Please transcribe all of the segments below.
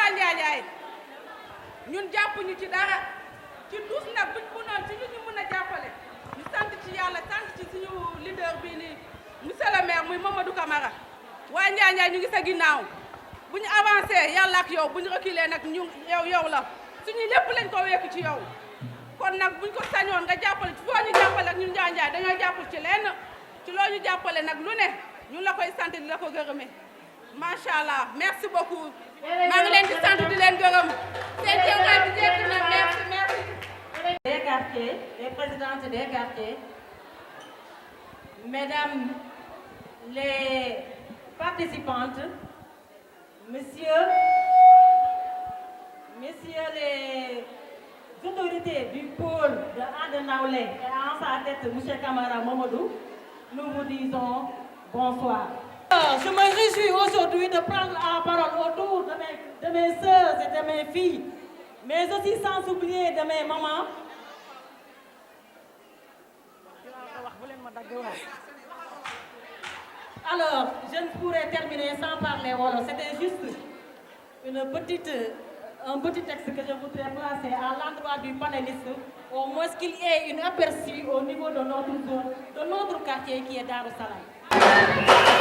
waa Njaajaay ñun jàppuñu ci dara ci tous nag buñ mënoon ci lu ñu mën a jàppale ñu sant ci yàlla sant ci suñu leader bii nii monsieur le maire muy Mamadou Camara waa Njaajaay ñu ngi sa ginnaaw bu ñu avancé yàlla ak yow bu ñu reculé nag ñu yow la suñu lépp lañ ko wekk ci yow kon nag buñ ko sañoon nga jàppale ci foo ñu jàppale ak ñun Njaajaay dañoo jàppul ci lenn ci loo ñu jàppale nag lu ne ñun la koy sant di la ko gërëme macha allah merci beaucoup maa ngi leen di sant di leen gërëm seen teewaay bi jekk na merci merci. Des quartiers, les présidentes des quartiers, mesdames les participantes, messieurs les autorités du pôle de And Nawlé et en sa tête M. Camara Mamadou, nous vous disons bonsoir. Je me réjouis aujourd'hui de prendre la parole autour de mes sœurs et de mes filles, mais aussi sans oublier de mes mamans. Alors, je ne pourrais terminer sans parler wolof. C'était juste un petit texte que je voudrais placer à l'endroit du panéliste, au moins qu'il y ait une aperçu au niveau de notre zone, de notre quartier qui est Darou Salam.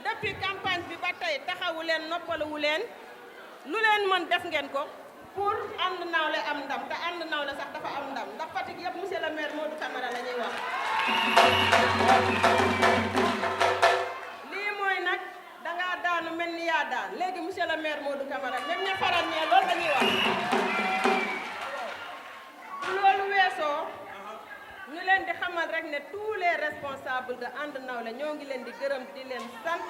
depuis campagne bi ba tey taxawu leen noppaluwu leen lu leen mën def ngeen ko pour And Nawlé am ndam te And Nawlé sax dafa am ndam ndax Fatick yëpp monsieur le maire Modou Camara la ñuy wax. lii mooy nag dangaa daanu mel ni yaa daan léegi monsieur le maire Modou Camara même ña faral ñee loolu la ñuy wax. loolu weesoo ñu leen di xamal rek ne tous les responsables de And Nawlé ñoo ngi leen di gërëm di leen sant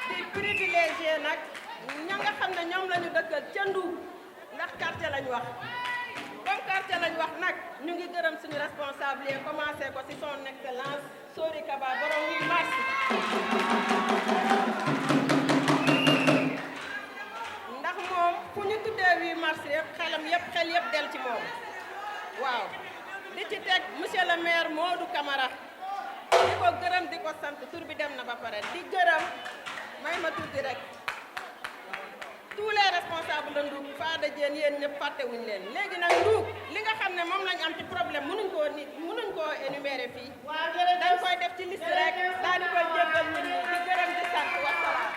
di privilégié nag ña nga xam ne ñoom la ñu dëkkal ca Ndour ndax quartier lañ wax comme quartier lañ wax nag ñu ngi gërëm suñu responsable yi commencé ko ci son excellence Sori Kaba borom 8 mars ndax moom fu ñu tuddee 8 mars yëpp xel yëpp del ci moom waaw di ci teg monsieur le maire Modou Camara di ko gërëm di ko sant tur bi dem na ba pare di gërëm may ma tuuti rek tous les responsables de Ndouk Fada Diène yéen ñëpp fàttewuñ leen léegi nag Ndouk li nga xam ne moom lañ am ci problème mënuñ koo énumérer fii dañ koy def ci liste rek daal di koy jébbal nit ñi di gërëm di sant wasalaam.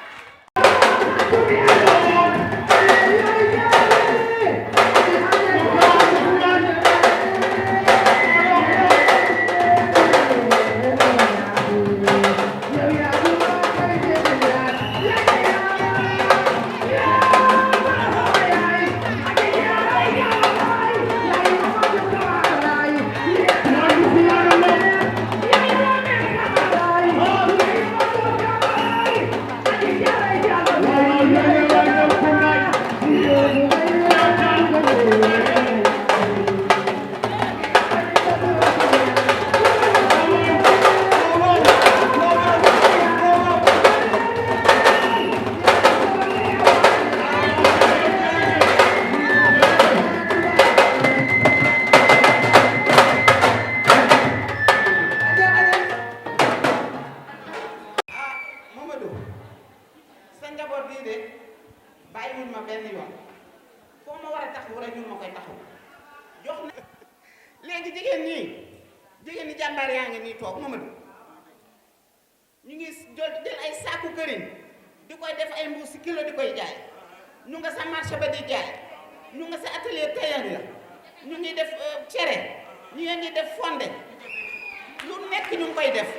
bàyyiwuñ ma benn yoon foo ma war a taxawu rek ñu ma koy taxaw jox na léegi jigéen ñi jàmbaar yaa ngi nii toog Mamadou ñu ngi jël ay saaku këriñ di koy def ay mbuus si kilo di koy jaay ñu nga sa marché ba di jaay ñu nga sa atelier tailleur la ñu ngi def cere ñu ngi def fonde lu nekk ñu ngi koy def.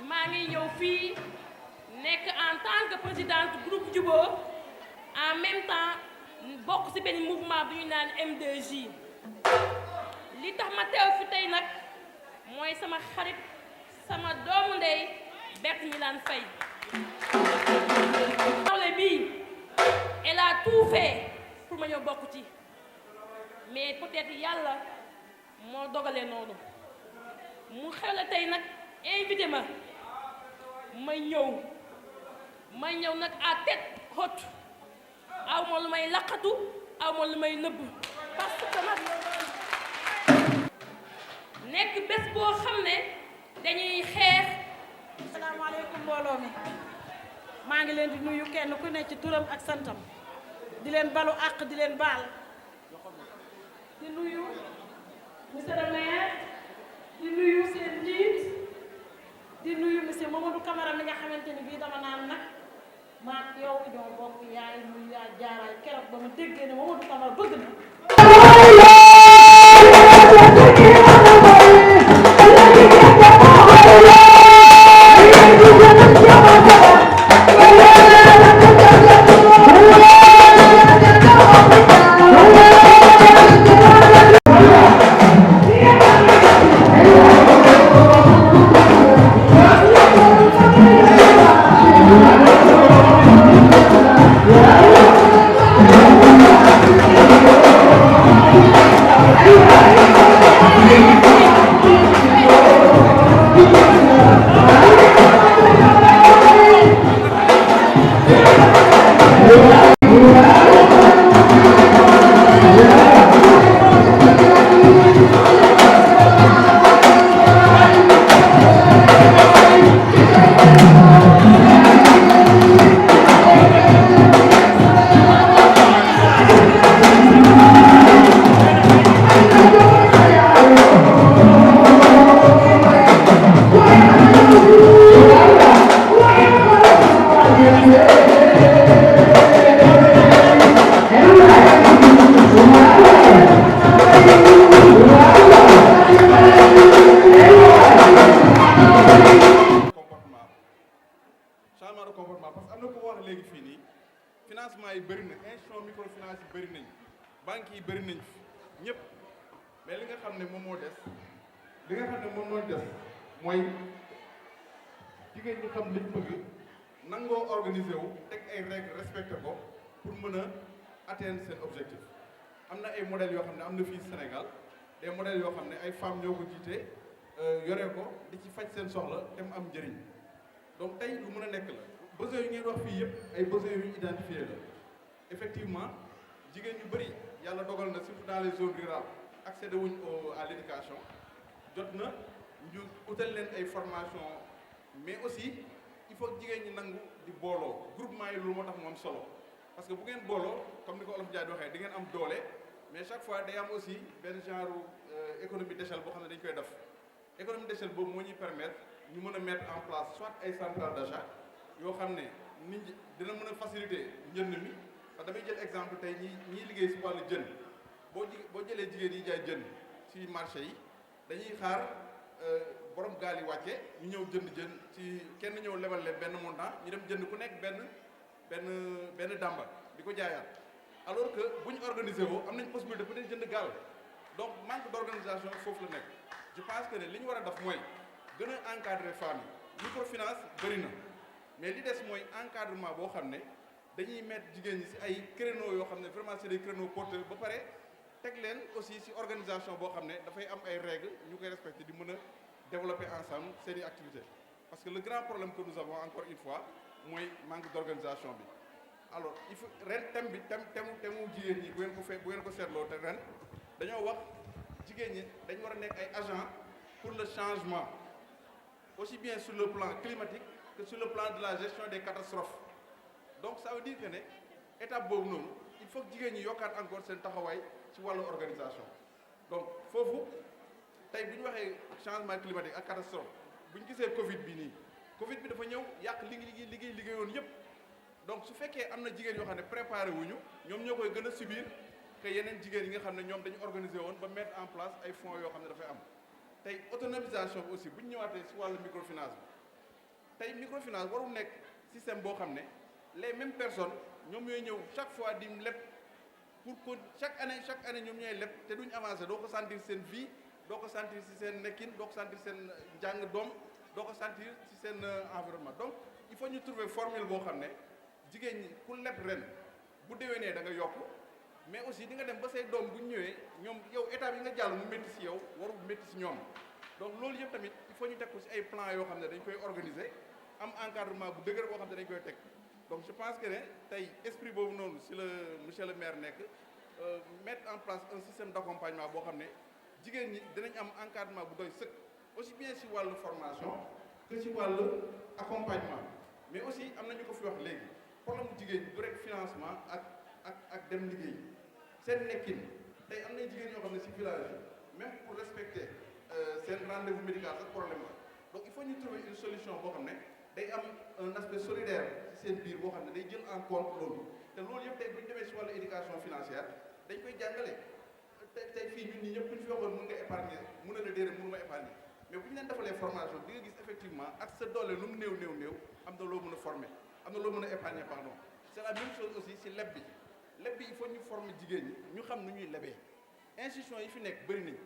maa ngi ñëw fii nekk en tant que présidente groupe Jubo en même temps bokk ci benn mouvement bu ñu naan M2J li tax ma teew fi tey nag mooy sama xarit sama doomu ndey Bert Milane Faye nawle bii elle a tout fait pour ma ñëw bokk ci mais peut-être yàlla moo dogalee noonu mu xew la tey nag invité ma may ñëw nag à tête haute aw ma lu may laqatu aw ma lu may nëbb parce que nag nekk bés boo xam ne dañuy xeex. asalaamaaleykum mbooloo mi maa ngi leen di nuyu kenn ku ne ci turam ak santam di leen balu àq di leen baal di nuyu monsieur le maire di nuyu seen njiit di nuyu monsieur Mamadou Camara mi nga xamante ni bii dama naan nag maa yow ñoo bokk yaay nuyu yaa jaaraay keroog ba ma déggee ne Mamadou Camara bëgg na. financement yi bëri na institution microfinance yi bëri nañ banques yi bëri nañ ñëpp mais li nga xam ne moom moo des mooy jigéen ñi xam liñ bëgg nangoo organiser wu teg ay règles respecté ko pour mën a atteindre seen objectif am na ay modèles yoo xam ne am na fii Sénégal des modèles yoo xam ne ay femmes ñoo ko jiite yore ko di ci faj seen soxla te mu am njëriñ donc tey lu mën a nekk la besoins yu ngeen wax fii yëpp ay besoins yu ñu identifié la effectivement jigéen ñu bëri yàlla dogal na surtout dans les zones rurales accéder wuñ à l'éducation jot na ñu utal leen ay formation mais aussi il faut jigéen ñi nangu di booloo groupement yi loolu moo tax mu am solo parce que bu ngeen booloo comme ni ko Olof Ndiaye di waxee di ngeen am doole mais chaque fois day am aussi benn genre économie d'échelle boo xam ne dañ koy def économie d'échelle boobu moo ñuy permettre ñu mën a mettre en place soit ay centrales d'achat yoo xam ne nit ñi dina mën a faciliter njënd mi parce que damay jël exemple tey ñiy liggéey si wàllu jën boo jëlee jigéen yi jaay jën si marché yi dañuy xaar borom gaal yi wàcce ñu ñëw jënd jën ci kenn ñëw lebal leen benn montant ñu dem jënd ku nekk benn dàmba di ko jaayaat alors que bu ñu organisé woo am nañ possibilité peut-être jënd gaal donc manque d'organisation foofu la nekk je pense que ne li ñu war a def mooy gën a encadrer femmes yi microfinance bëri na mais li des mooy encadrement boo xam ne dañuy mettre jigéen ñi ci ay créneaux yoo xam ne vraiment c'est des créneaux porteurs ba pare teg leen aussi ci organisation boo xam ne dafay am ay règles ñu koy respecter di mën a développer ensemble seeni activités parce que le grand problème que nous avons encore une fois mooy manque d'organisation bi alors il faut ren thème jigéen ñi bu ngeen ko seetloo te ren dañoo wax jigéen ñi dañ war a nekk ay agents pour le changement aussi bien sur le plan climatique que sur le plan de la gestion des catastrophes donc ça veut dire que ne étape boobu noonu il faut que jigéen ñi yokkaat encore seen taxawaay ci wàllu organisation donc foofu tey bu ñu waxee changement climatique ak catastrophe bu ñu gisee Covid bi nii Covid bi dafa ñëw yàq liggéeyoon yëpp donc su fekkee am na jigéen yoo xam ne préparé wuñu ñoom ñoo koy gën a subir que yeneen jigéen yi nga xam ne ñoom dañu organiser woon ba mettre en place ay fonds yoo xam ne dafay am tey autonomisation bi aussi bu ñu ñëwaatee si wàllu microfinance bi tey microfinance warul nekk système boo xam ne les mêmes personnes ñoom ñooy ñëw chaque fois di leb pour que chaque année ñoom ñooy leb te duñ avancer doo ko sentir seen vie doo ko sentir si seen nekkin doo ko sentir seen njàng doom doo ko sentir si seen environnement donc il faut ñu trouver formule boo xam ne jigéen ñi ku leb ren bu déwénee da nga yokk mais aussi di nga dem ba say doom bu ñëwee ñoom yow état bi nga jàll mu métti si yow warul métti si ñoom donc loolu yëpp tamit il faut ñu teg ko si ay plan yoo xam ne dañ koy organiser am encadrement bu dëgër boo xam ne dañ koy teg donc je pense que ne tey esprit boobu noonu si la monsieur le maire nekk mettre en place un système d'accompagnement boo xam ne jigéen ñi dinañ am encadrement bu doy sëkk aussi bien si wàllu formation que si wàllu accompagnement mais aussi am na ñu ko fi wax léegi problème mu jigéen ñi du rek financement ak dem liggéey seen nekkin tey am na jigéen ñoo xam ne si village yi même pour respecter seen rendez-vous médical sax problème la donc il faut ñu trouver une solution boo xam ne day am un aspect solidaire ci seen biir boo xam ne day jël en compte loolu te loolu yëpp tey bu ñu demee si wàllu éducation financière dañ koy jàngale tey fii ñun ñi ñëpp bu ñu fi waxoon mën nga épargner mën na la déedéet mënu ma épargner mais bu ñu leen defalee formation di nga gis effectivement ak sa doole lu mu néew am na loo mën a former am na loo mën a épargner pardon c'est la même chose aussi si leb bi il faut ñu former jigéen ñi ñu xam nu ñuy lebee institution yi fi nekk bëri nañ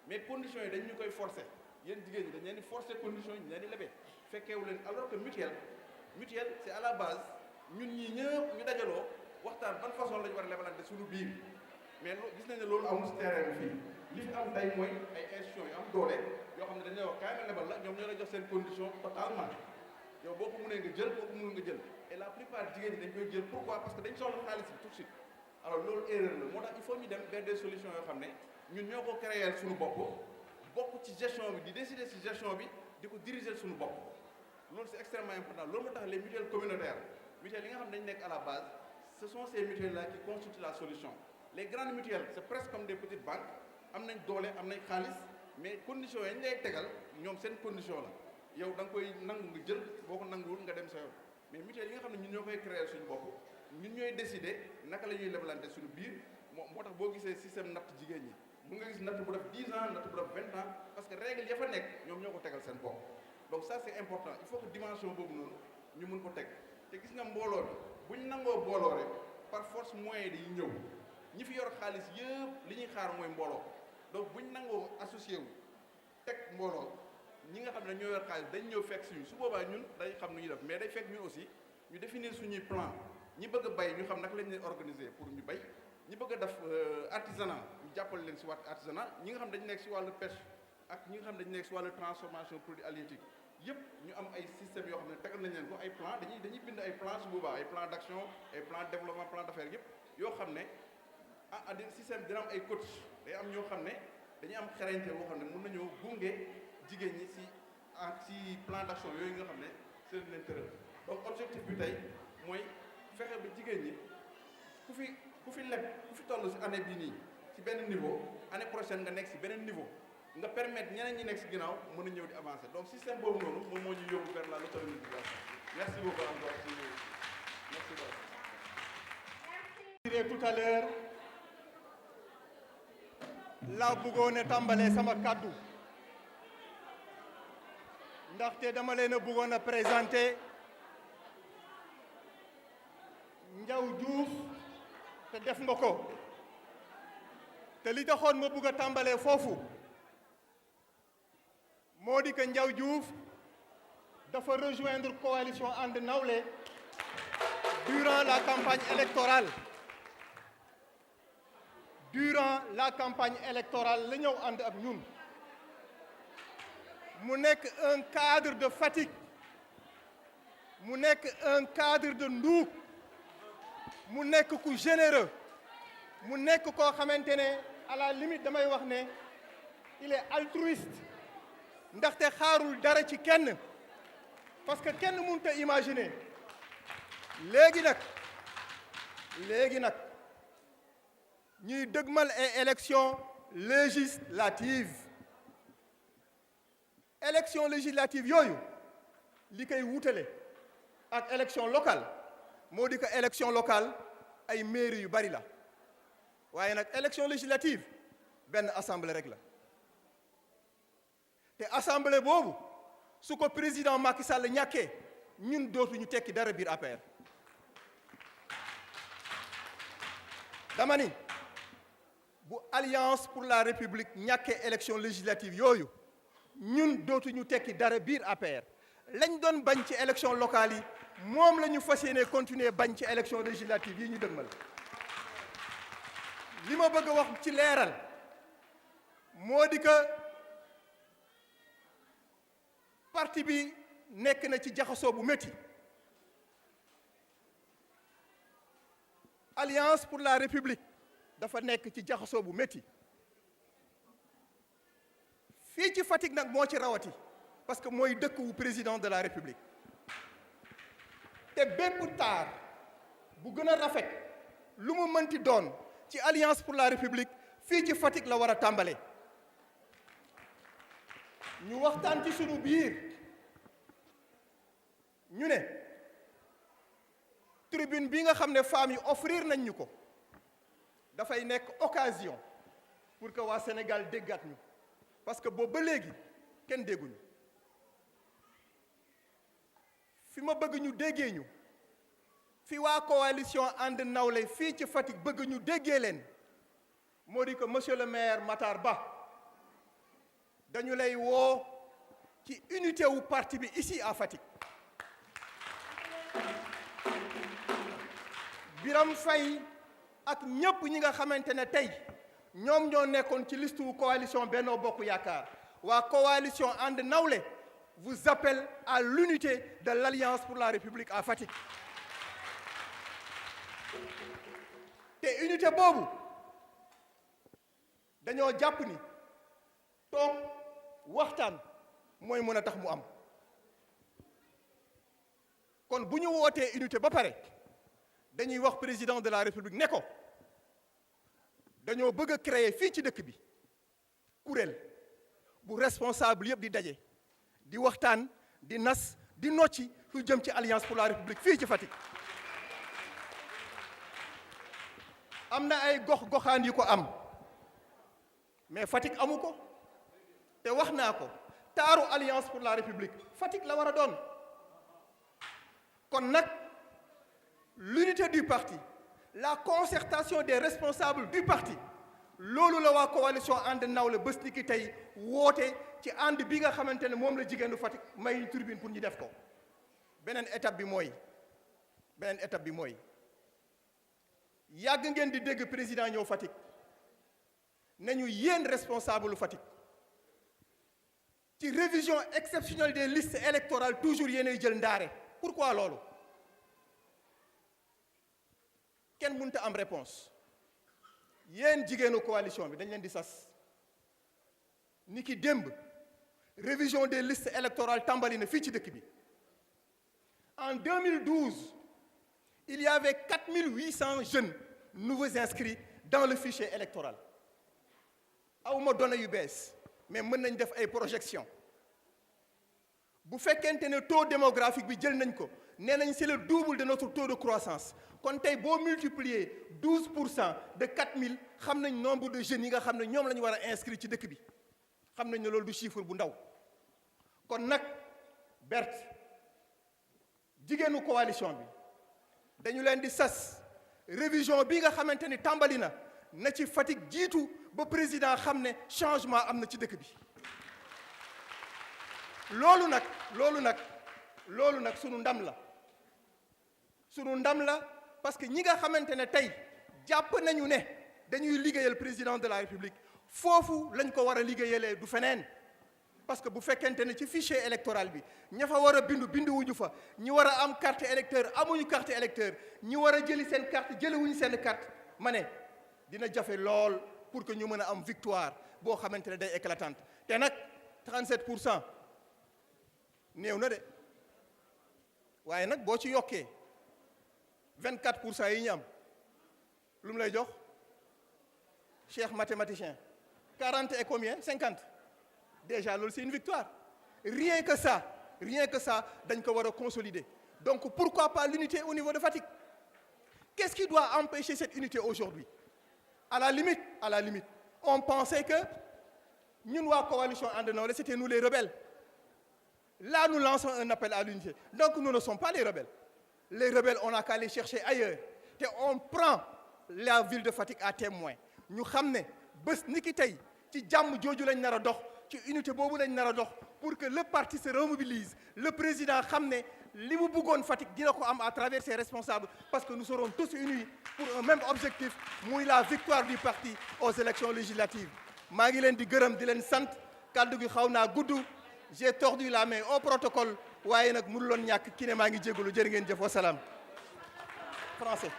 mais conditions yi dañ ñu koy forcer yéen jigéen ñi dañ leen di forcer conditions yi ñu leen di lebee fekkeewu leen alors que mutuelle c'est à la base ñun ñii ñëpp ñu dajaloo waxtaan ban façon la ñu war a lebalante suñu biir mais gis nañ ne loolu amul si terrain bi fii li fi am tey mooy ay institutions yu am doole yoo xam ne dañ lay wax kaay ma lebal la ñoom ñoo lay jox seen condition totalement yow boo ko mënee nga jël boo ko mënul nga jël et la plupart jigéen ñi dañ koy jël pourquoi parce que dañ soxla xaalis bi tout de suite alors loolu erreur la moo tax il faut ñu dem vers des solutions yoo xam ne ñun ñoo ko créer suñu bopp bokk ci gestion bi di décider ci gestion bi di ko diriger suñu bopp loolu c'est extrêmement important loolu moo tax les mutuelles communautaires mutuelles yi nga xam ne dañ nekk à la base ce sont ces mutuelles là qui constituent la solution les grandes mutuelles c'est presque comme des petites banques am nañ doole am nañ xaalis mais conditions yi ñu lay tegal ñoom seen condition la yow da nga koy nangu nga jël boo ko nanguwul nga dem sa yoon mais mutuelle yi nga xam ne ñun ñoo koy créer suñu bopp ñun ñooy décider naka la ñuy lebalante suñu biir moo tax boo gisee système natt jigéen ñi mun nga gis natt bu def 10 ans natt bu def 20 ans parce que règle ya fa nekk ñoom ñoo ko tegal seen bopp donc ça c'est important il faut que dimension boobu noonu ñu mun ko teg te gis nga mbooloo bi bu ñu nangoo booloo rek par force moyen yi ñëw ñi fi yor xaalis yëpp li ñuy xaar mooy mbooloo donc bu ñu nangoo associé wu teg mbooloo ñi nga xam ne ñoo yor xaalis dañ ñëw fekk suñu su boobaa ñun day xam nu ñuy def mais day fekk ñun aussi ñu définir suñuy plan ñi bëgg a bay ñu xam naka lañ leen organiser pour ñu bay ñi bëgg a def artisanat ñu jàppale leen si wàllu artisanat ñi nga xam dañu nekk si wàllu pêche ak ñi nga xam dañu nekk si wàllu transformation produits halieutiques yëpp ñu am ay systèmes yoo xam ne tegal nañ leen ko ay plan dañuy bind ay plan su boobaa ay plan d'action ay plan de développement plan d'affaires yëpp yoo xam ne système dina am ay coach day am ñoo xam ne dañuy am xarañte boo xam ne mën nañoo gunge jigéen ñi si plan d'action yooyu nga xam ne seen leen tëral donc objectif bi tey mooy fexe ba jigéen ñi ku fi leb ku fi toll si année bii nii si benn niveau année prochaine nga nekk si beneen niveau nga permettre ñeneen ñi nekk si ginnaaw mën a ñëw di avancer donc système boobu noonu moom moo ñu yóbbu vers la l'autonomisation merci beaucoup encore merci beaucoup. tout à l'heure laa bëggoon a tàmbalee sama kàddu ndaxte dama leen a bëggoon a présenter Ndiaw Diouf te def nga ko te li taxoon ma bëgg a tàmbalee foofu moo di que Ndiaw Diouf dafa rejoindre coalition And Nawlé durant la campagne électorale la ñëw ànd ak ñun mu nekk un cadre de Fatick mu nekk un cadre de Ndouk mu nekk ku généreux mu nekk koo xamante ne à la limite damay wax ne il est altruiste ndaxte xaarul dara ci kenn parce que kenn mënut a imaginer léegi nag ñuy dëgmal ay élection législative yooyu li koy wutale ak élection locale moo di ko élection locale ay mairie yu bari la waaye nag élection législative benn assemblée rek la te assemblée boobu su ko président Macky Sall ñàkkee ñun dootuñu tekki dara biir APR dama ni bu alliance pour la république ñàkkee élection législative yooyu ñun dootuñu tekki dara biir APR lañ doon bañ ci élection locale yi moom la ñu fas yéene continuer bañ ci élection législative yi ñu dëgmal li ma bëgg a wax ci leeral moo di que parti bi nekk na ci jaxasoo bu métti alliance pour la république dafa nekk ci jaxasoo bu métti fii ci Fatick nag moo ci rawati parce que mooy dëkk wu président de la république te bépp taar bu gën a rafet lu mu mënti doon ci alliance pour la république fii ci Fatick la war a tàmbale ñu waxtaan ci sunu biir ñu ne tribune bi nga xam ne femmes yi offrir nañ ñu ko dafay nekk occasion pour que waa Sénégal déggaat ñu parce que boobu ba léegi kenn dégguñu fi ma bëgg ñu déggee ñu fi waa coalition ànd nawle fii ci Fatick bëgg ñu déggee leen moo di que monsieur le maire Matar Ba dañu lay woo ci unité wu parti bi ici à Fatick Biram Faye ak ñépp ñi nga xamante ne tey ñoom ñoo nekkoon ci liste wu coalition Benno Bokk Yaakaar waa coalition ànd nawle vous appelle à l'unité de l'Alliance pour la République à Fatick te unité boobu dañoo jàpp ni toog waxtaan mooy mën a tax mu am kon bu ñu wootee unité ba pare dañuy wax président de la République ne ko dañoo bëgg a créer fii ci dëkk bi kuréel bu responsable yëpp di daje di waxtaan di nas di nocci lu jëm ci alliance pour la république fii ci Fatick am na ay gox-goxaan yu ko am mais Fatick amu ko te wax naa ko taaru alliance pour la république Fatick la war a doon kon nag l'unité du parti la concertation des responsables du parti loolu la waa coalition ànd nawle bés ni ki tey woote ci ànd bi nga xamante ne moom la jigéenu Fatick may ñu turbine pour ñu def ko beneen étape bi mooy yàgg ngeen di dégg président ñëw Fatick nañu yéen responsable Fatick ci révision exceptionnelle des listes électorales toujours yéenay jël ndaare pourquoi loolu kenn mënut a am réponse yéen jigéenu coalition bi dañ leen di sas ni ki démb révision des listes électorales tàmbali na fii ci dëkk bi en 2012 il y avait 4800 jeunes nouveaux inscrits dans le fichier électoral awma données yu bees mais mën nañ def ay projections bu fekkente ne taux démographique bi jël nañ ko nee nañ c'est le double de notre taux de croissance kon tey boo multiplier 12% de 4000 xam nañ nombre de jeunes yi nga xam ne ñoom la ñu war a inscrire ci dëkk bi xam nañ ne loolu du chiffre bu ndaw kon nag Berthe jigéenu coalition bi dañu leen di sas révision bi nga xamante ni tàmbali na ci Fatick jiitu ba président xam ne changement am na ci dëkk bi loolu nag sunu ndam la parce que ñi nga xamante ne tey jàpp nañu ne dañuy liggéeyal président de la république foofu lañ ko war a liggéeyalee du feneen parce que bu fekkente ne ci fichier électoral bi ña fa war a binduwuñu fa ñi war a am carte électeur amuñu carte électeur ñi war a jëli seen carte jëliwuñu seen carte ma ne dina jafe lool pour que ñu mën a am victoire boo xamante ne day éclatante te nag 37% néew na de waaye nag boo ci yokkee 24% yi ñu am lu mu lay jox cher mathématicien 40 et combien 50 déjà loolu c'est une victoire rien que ça dañ ko war a consolider donc pourquoi pas l'unité au niveau de Fatick. Qu'est-ce qui doit empêcher cette unité aujourd'hui? À la limite on pensait que ñun waa coalition And Nawlé c'était nous les rebelles. Là nous lançons un appel à l'unité, donc nous ne sommes pas les rebelles. Les rebelles on n'a qu'à les chercher ailleurs te on prend la ville de Fatick à témoin. ñu xam ne bés ni ki tey ci jàmm jooju lañ nar a dox, ci unité boobu lañ nar a dox pour que le parti se remobilise. Le président xam ne li mu bëggoon Fatick dina ko am à travers ses responsables, parce que nous serons tous unis pour un même objectif, muy la victoire du parti aux élections législatives. maa ngi leen di gërëm di leen sant, kàddu gi xaw naa gudd, j'ai tordu la main au protocole, waaye nag mënuloon ñàkk ki ne maa ngi jégalu. Jërë ngeen jëf, wasalaam. Français.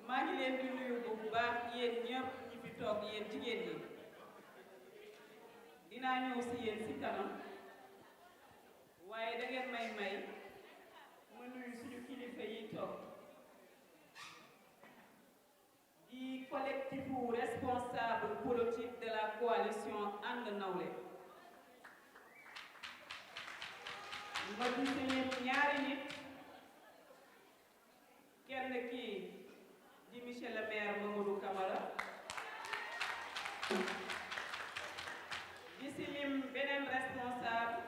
maa ngi leen di nuyu bu baax yéen ñëpp ñi fi toog yéen jigéen ñi dinaa ñëw si yéen si kanam waaye da ngeen may ma nuyu suñu kilifa yi toog di collectifu responsable politique de la coalition And Nawlé. ma gis ñaari nit kenn kii di monsieur le maire Mamadou Camara di si lim beneen responsable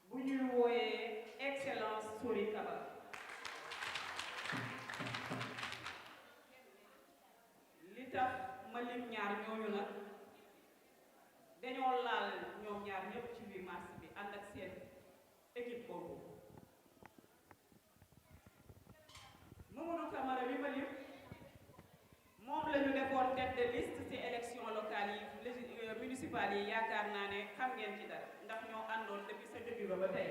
bu ñuy wooyee excellence Sori Kaba. li tax ma lim ñaar ñooñu nag dañoo laal ñoom ñaar ñëpp ci 8 mars bi ànd ak seen équipe boobu. Mamadou Camara bi ma lim moom la ñu defoon tête de liste ci élection locale yi municipales yi, yaakaar naa ne xam ngeen ci dara ndax ñoo àndoon depuis sa début ba tey.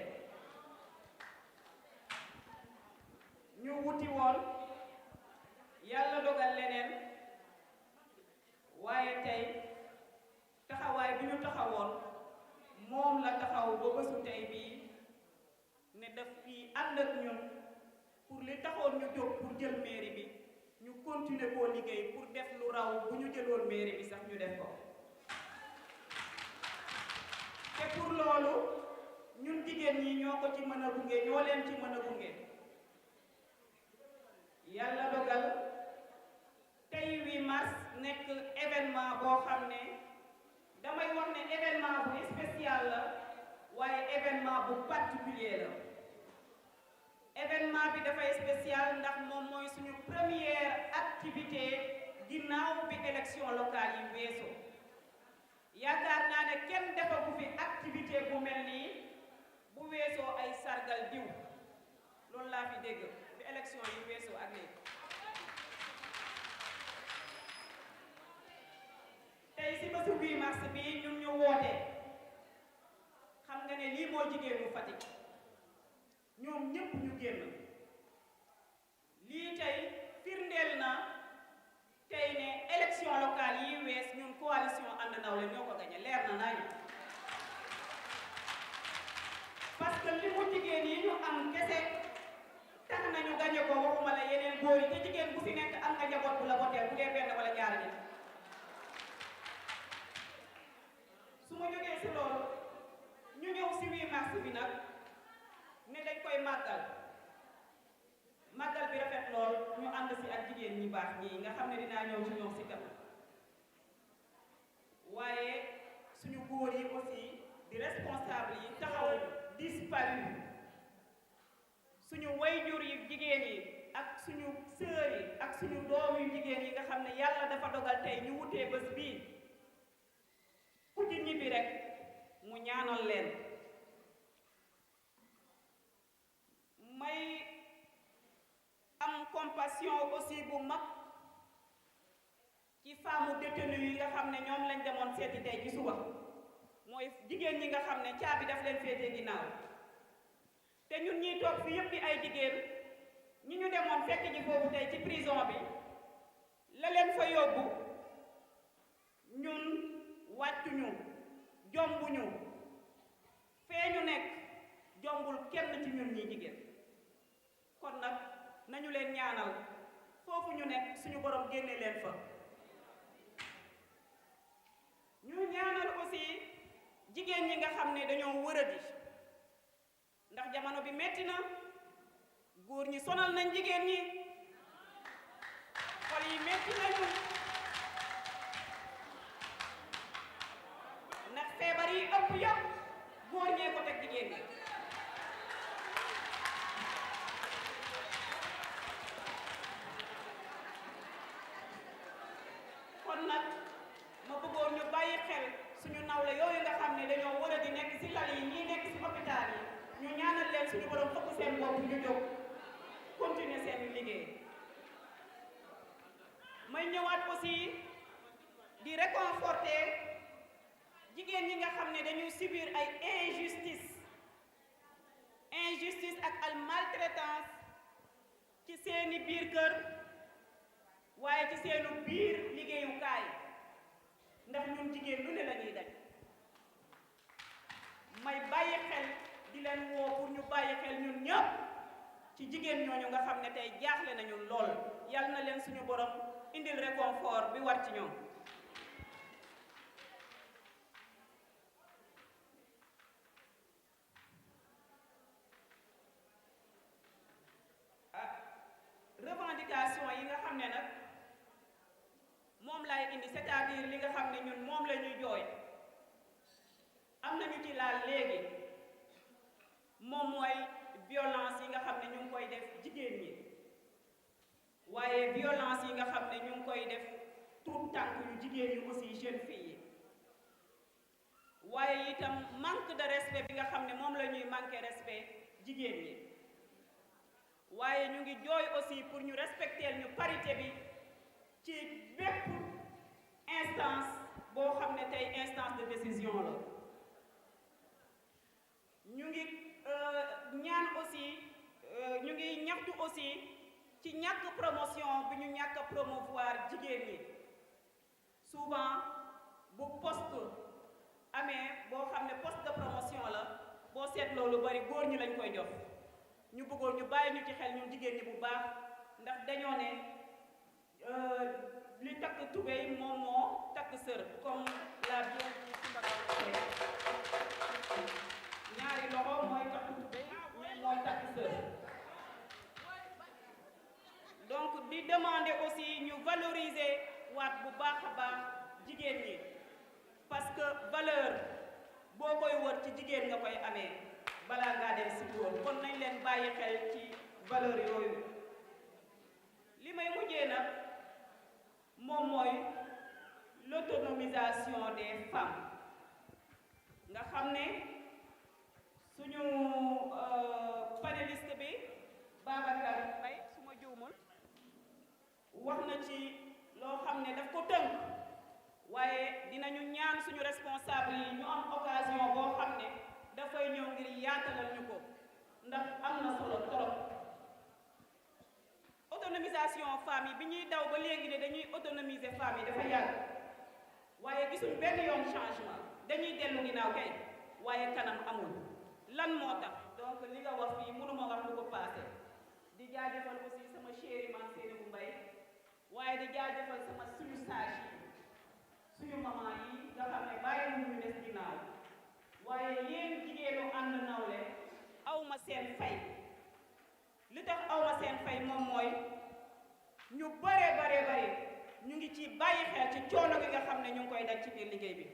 ñu wuti woon yàlla dogal leneen waaye tey taxawaay bi ñu taxawoon moom la taxaw ba bésu tey bii ne daf fii ànd ak ñun pour li taxoon ñu jóg pour jël mairie bi ñu continuer koo liggéey pour def lu raw bu ñu jëloon mairie bi sax ñu def ko. te pour loolu ñun jigéen ñi ñoo ko ci mën a gunge, ñoo leen ci mën a gunge. yàlla dogal tey 8 mars nekk événement boo xam ne damay wax ne événement bu spécial la waaye événement bu particulier la. événement bi dafay spécial ndax moom mooy suñu première activité ginnaaw bi élection locale yi weesoo. yaakaar naa ne kenn defagu fi activité bu mel nii bu weesoo ay sargal diw loolu laa fi dégg bi élection yi weesoo ak léegi. tey si bésu 8 mars bi ñun ñu woote xam nga ne lii moo jigéenu Fatick ñoom ñëpp ñu génn. lii tey firndeel na tey ne élection locale yi wees ñun coalition And Nawlé ñoo ko gañe, leer na nañu. parce que li mu jigéen yi ñu am kese tax nañu gañe ko, waxuma la yeneen góor yi te jigéen bu fi nekk am nga njaboot bu la boteel bu dee benn wala ñaar nit. su ma jógee si loolu ñu ñëw si 8 mars bi nag ne dañ koy màggal ñu ànd si ak jigéen ñi baax ñii nga xam ne dinaa ñëw ci ñoom si kanam waaye suñu góor yi aussi di responsable yi taxaw disparu suñu wayjur yi jigéen yi ak suñu sœur yi ak suñu doom yu jigéen yi nga xam ne yàlla dafa dogal tey ñu wutee bés bii ku ci ñibbi rek mu ñaanal leen may am compassion aussi bu mag ci femme détenu yi nga xam ne ñoom lañ demoon seeti tey ci suba mooy jigéen ñi nga xam ne caabi daf leen féete ginnaaw te ñun ñiy toog fi yëpp di ay jigéen ñi ñu demoon fekk ji foofu tey ci prison bi la leen fa yóbbu ñun wàccuñu jombuñu fee ñu nekk jombul kenn ci ñun ñi jigéen kon nag nañu leen ñaanal foofu ñu nekk suñu borom génne leen fa ñu ñaanal aussi jigéen ñi nga xam ne dañoo wëradi ndax jamono bi metti na góor ñi sonal nañ jigéen ñi xol yi metti nañu ndax feebar yi ëpp yëpp góor ñee ko teg jigéen ñi kon nag ma bëggoon ñu bàyyi xel suñu nawle yooyu nga xam ne dañoo war a di nekk ci lal yi ñii nekk ci hôpital yi ñu ñaanal leen suñu borom xëpp seen bopp ñu jóg continuer seen liggéey may ñëwaat aussi di réconforter jigéen ñi nga xam ne dañuy subir ay injustice ak al maltraitance ci seeni biir kër waaye ci seenu biir liggéeyukaay ndax ñun jigéen lu ne la ñuy daj may bàyyi xel di leen woo pour ñu bàyyi xel ñun ñëpp ci jigéen ñooñu nga xam ne tey jaaxle nañu lool yal na leen suñu borom indil réconfort bi war ci ñoom revendication yi nga xam ne nag moom laay indi c'est-à-dire li nga xam ne ñun moom la ñuy jooy am nañu ci laal léegi moom mooy violence yi nga xam ne ñu ngi koy def jigéen ñi waaye violence yi nga xam ne ñu ngi koy def tout tànk yu jigéen ñi aussi jeune fille yi waaye itam manque de respect bi nga xam ne moom la ñuy manquer respect jigéen ñi waaye ñu ngi jooy aussi pour ñu respecter ñu parité bi ci bépp instance boo xam ne tey instance de décision la ñu ngi ñaan aussi ñu ngi ñaxtu aussi ci ñàkk promotion bi ñu ñàkk promouvoir jigéen ñi souvent bu poste amee boo xam ne poste de promotion la boo seetloo lu bari góor ñi lañ koy jox ñu bëggoon ñu bàyyi ñu ci xel ñun jigéen ñi bu baax ndax dañoo ne li takk tubéy moom moo takk sër comme la bien ci ñaari loxo mooy takk tubéy mooy takk sër donc di demander aussi ñu valoriser waat bu baax a baax jigéen ñi parce que valeur boo koy wër ci jigéen nga koy amee balaa ngaa dem si góor kon nañ leen bàyyi xel ci valeur yooyu li may mujjee nag moom mooy l'autonomisation des femmes nga xam ne suñu panéliste bi Babacar Mbaye su ma juumul wax na ci loo xam ne daf ko tënk waaye dinañu ñaan suñu responsable yi ñu am occasion boo xam ne dafay ñëw ngir yaatalal ñu ko ndax am na solo trop autonomisation femmes yi bi ñuy daw ba léegi ne dañuy autonomiser femmes yi dafa yàgg waaye gisuñ benn yoon changement dañuy dellu ginnaaw kay waaye kanam amul lan moo tax donc li nga wax fii mënuma wax lu ko passé di jaajëfal aussi sama chéri man Seynabou Mbaye waaye di jaajëfal sama suñu sage yi suñu maman yi nga xam ne bàyyi ñu des ginnaaw waaye yéen jigéenu ànd nawle awma seen fay li tax awma seen fay moom mooy ñu bare ñu ngi ci bàyyi xel ci coono gi nga xam ne ñu ngi koy daj ci biir liggéey bi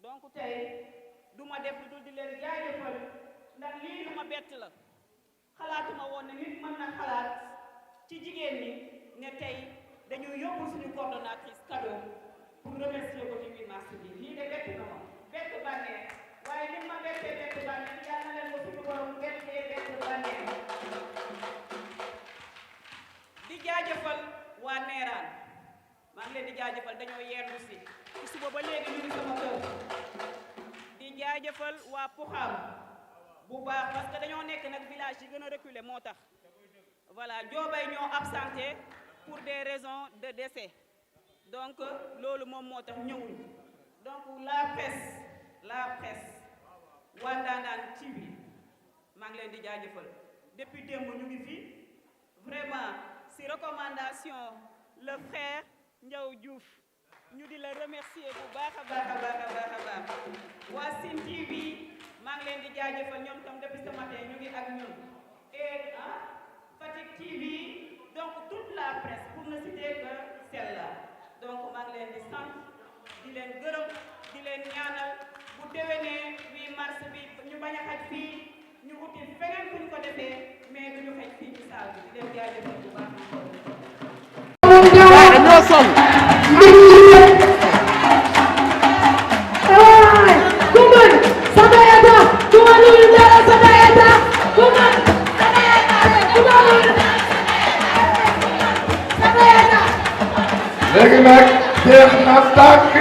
donc tey du ma def lu dul di leen jaajëfal ndax lii lu ma bett la xalaatuma woon ne nit mën na xalaat ci jigéen ñi ne tey dañuy yóbbu suñu coordonnatrice cadeau pour remercier ko ci 8 mars bi lii de bett na ma bett bànneex waaye li ma bettee bett bànneex yal na leen ko suñu borom bettee bett bànneex di jaajëfal waa Neeraan maa ngi leen di jaajëfal dañoo yendu si ci suba ba léegi ñu ngi sama kër di jaajëfal waa Puxaam bu baax parce que dañoo nekk nag village yi gën a reculé moo tax voilà joobay ñoo absenté pour des raisons de décès donc loolu moom moo tax ñëwul donc la presse waa Ndandane TV maa ngi leen di jaajëfal depuis démb ñu ngi fi vraiment si recommandation le frère Ndiaw Diouf ñu di la remercier bu baax a baax waa Sine TV maa ngi leen di jaajëfal ñoom tam depuis ce matin ñu ngi ak ñun et Fatick TV donc toute la presse pour ne citer que celle-là donc maa ngi leen di sant di leen gërëm di leen ñaanal bu déwénee 8 mars bi ñu bañ a xaj fii ñu uti feneen fu ñu ko defee mais du ñu xaj fii ci salle bi di leen jaajëfal bu baax. léegi nag jeex na tàkk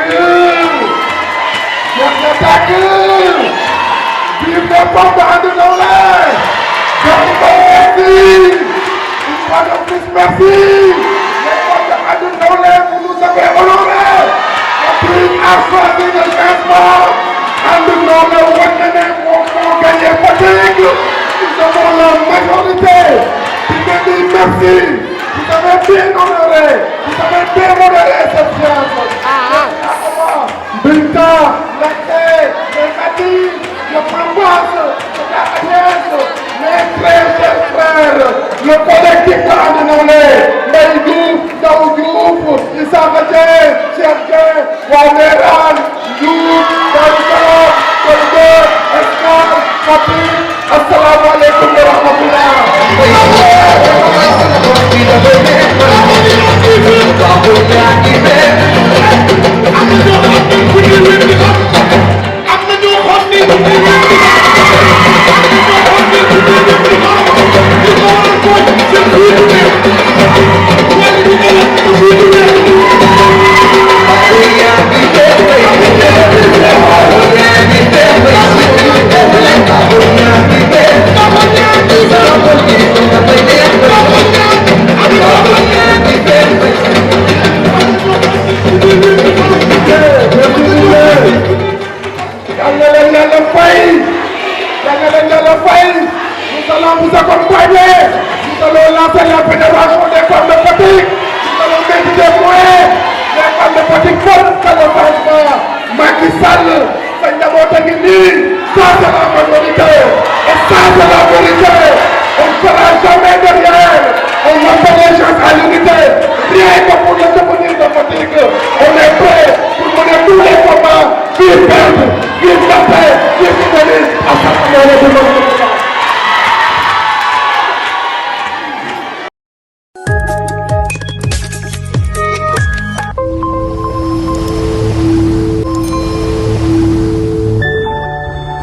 vive les femmes de And Nawlé merci une fois de plus merci les femmes de And Nawlé vous nous avez honoré depuis à choisir le changement And Nawlé wane na ne moom moo gagné Fatick nous avons la majorité di leen di merci vous avez bien honoré vous avez bien modéré cette séance Binta Laké les Khady le Pambas la Agnès mes très chers frères le collectif de And Nawlé Mbaye Diouf Ndaw Diouf Issakha Dieng Cheikh Dieng waa Neeraan Diouf Darou Salam Kolda Escale Fatick asalaamaaleykum wa rahmatullah I'm